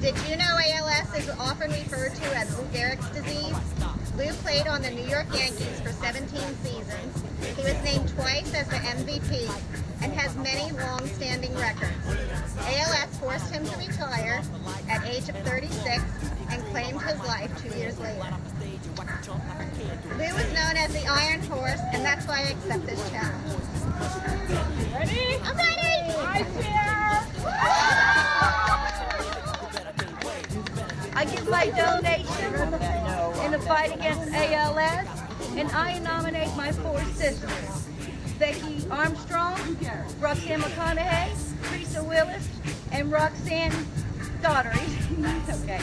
Did you know ALS is often referred to as Lou Gehrig's disease? Lou played on the New York Yankees for 17 seasons. He was named twice as the MVP and has many long-standing records. ALS forced him to retire at age of 36 and claimed his life 2 years later. Lou is known as the Iron Horse, and that's why I accept this challenge. Ready? I'm ready! I give my donation in the fight against ALS, and I nominate my 4 sisters: Becky Armstrong, Roxanne McConaughey, Teresa Willis, and Roxanne Daughtery. Okay.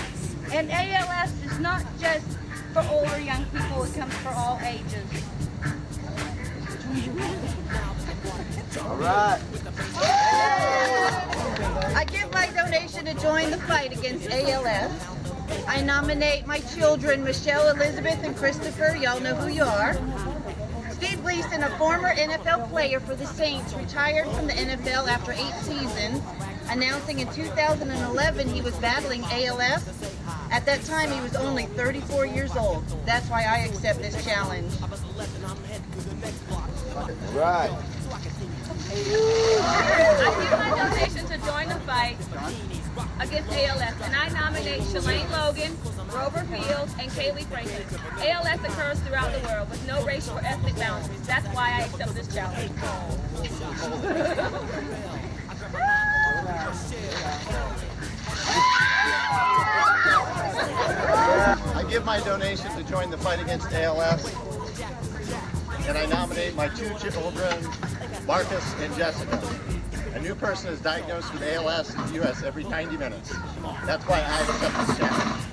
And ALS is not just for older young people, it comes for all ages. All right. I give my donation to join the fight against ALS. I nominate my children, Michelle, Elizabeth, and Christopher. Y'all know who you are. Steve Gleason, a former NFL player for the Saints, retired from the NFL after 8 seasons, announcing in 2011 he was battling ALS. At that time, he was only 34 years old. That's why I accept this challenge. Right. I give my donation to join the fight against ALS, and I nominate Shalane Logan, Grover Fields, and Kaylee Franklin. ALS occurs throughout the world with no racial or ethnic boundaries. That's why I accept this challenge. I give my donation to join the fight against ALS, and I nominate my 2 children, Marcus and Jessica. A new person is diagnosed with ALS in the U.S. every 90 minutes. That's why I accept this challenge.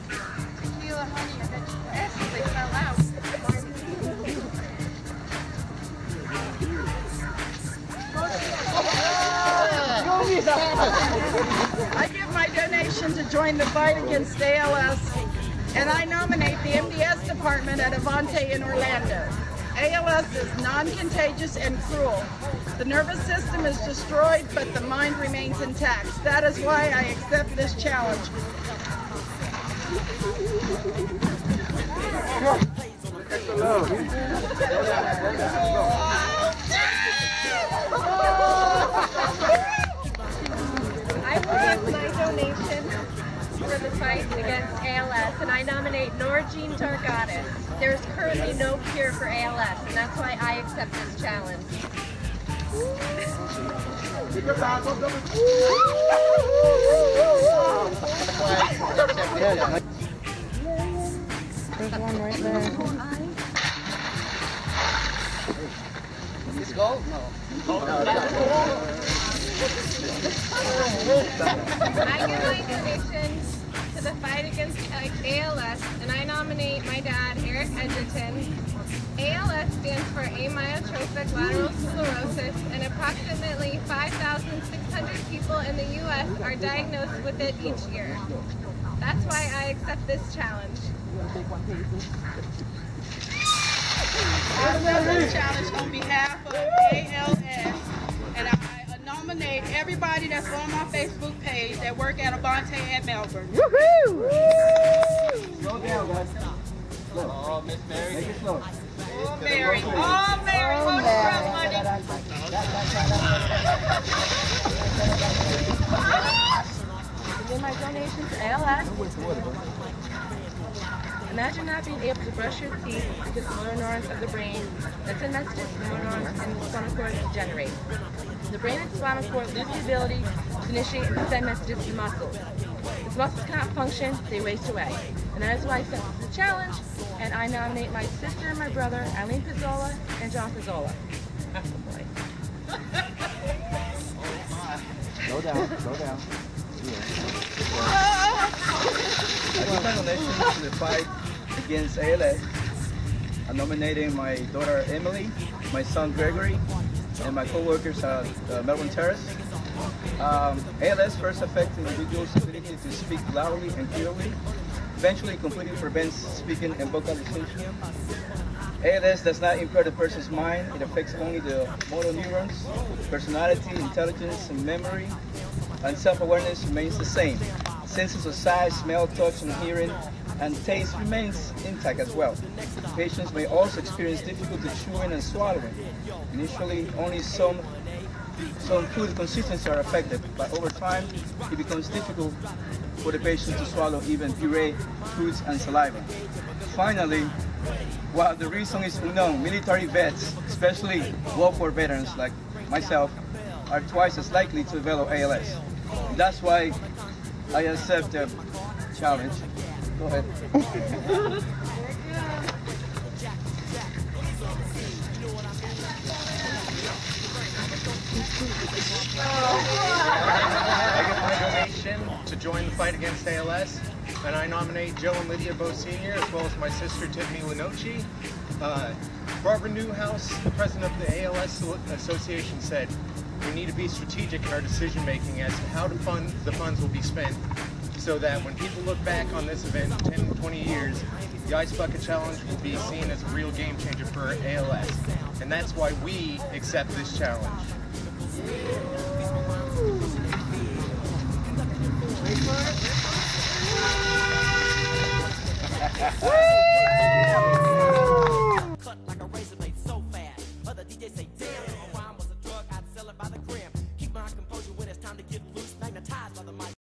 I give my donation to join the fight against ALS, and I nominate the MDS department at Avante in Orlando. ALS is non-contagious and cruel. The nervous system is destroyed, but the mind remains intact. That is why I accept this challenge. I will give my donation for the fight against ALS, and I nominate Norjean Targatis. There is currently no cure for ALS, and that's why I accept this challenge. There's one right there. It's gold? No. I give my donation to the fight against ALS, and I nominate my dad, Eric Edgerton. ALS stands for amyotrophic lateral sclerosis, and approximately 5,600 people in the U.S. are diagnosed with it each year. That's why I accept this challenge. I accept this challenge on behalf of ALS, and I nominate everybody that's on my Facebook page that work at Avante at Melbourne. Woohoo! Slow down, guys. Slow. Oh, Miss Mary. Make it slow. Oh, Mary. Oh, Mary. Oh, Mary. Money. I give my donation to ALS. Imagine not being able to brush your teeth because the motor neurons of the brain that send messages to the motor neurons and the spinal cord degenerate. The brain and spinal cord lose the ability to initiate and send messages to the muscles. If muscles cannot function, they waste away. And that is why I accept the challenge, and I nominate my sister and my brother, Eileen Pizzola and John Pizzola. Slow down, slow down. I give my donation to the fight against ALS. I'm nominating my daughter Emily, my son Gregory, and my co-workers at Melbourne Terrace. ALS first affects individuals' ability to speak loudly and clearly, eventually completely prevents speaking and vocalization. ALS does not impair the person's mind, it affects only the motor neurons. Personality, intelligence, and memory, and self-awareness remains the same. senses of sight, smell, touch, and hearing, and taste remains intact as well. Patients may also experience difficulty chewing and swallowing. Initially, only some food consistencies are affected, but over time, it becomes difficult for the patient to swallow even puree, fruits, and saliva. Finally, while the reason is unknown, military vets, especially war veterans like myself, are twice as likely to develop ALS. That's why I accept the challenge. Go ahead. I give my donation to join the fight against ALS, and I nominate Joe and Lydia Bo Sr., as well as my sister Tiffany Lenoci. Barbara Newhouse, the president of the ALS Association, said, "We need to be strategic in our decision making as to how the funds will be spent, so that when people look back on this event in 10 to 20 years, the Ice Bucket Challenge will be seen as a real game changer for ALS. And that's why we accept this challenge." Woo!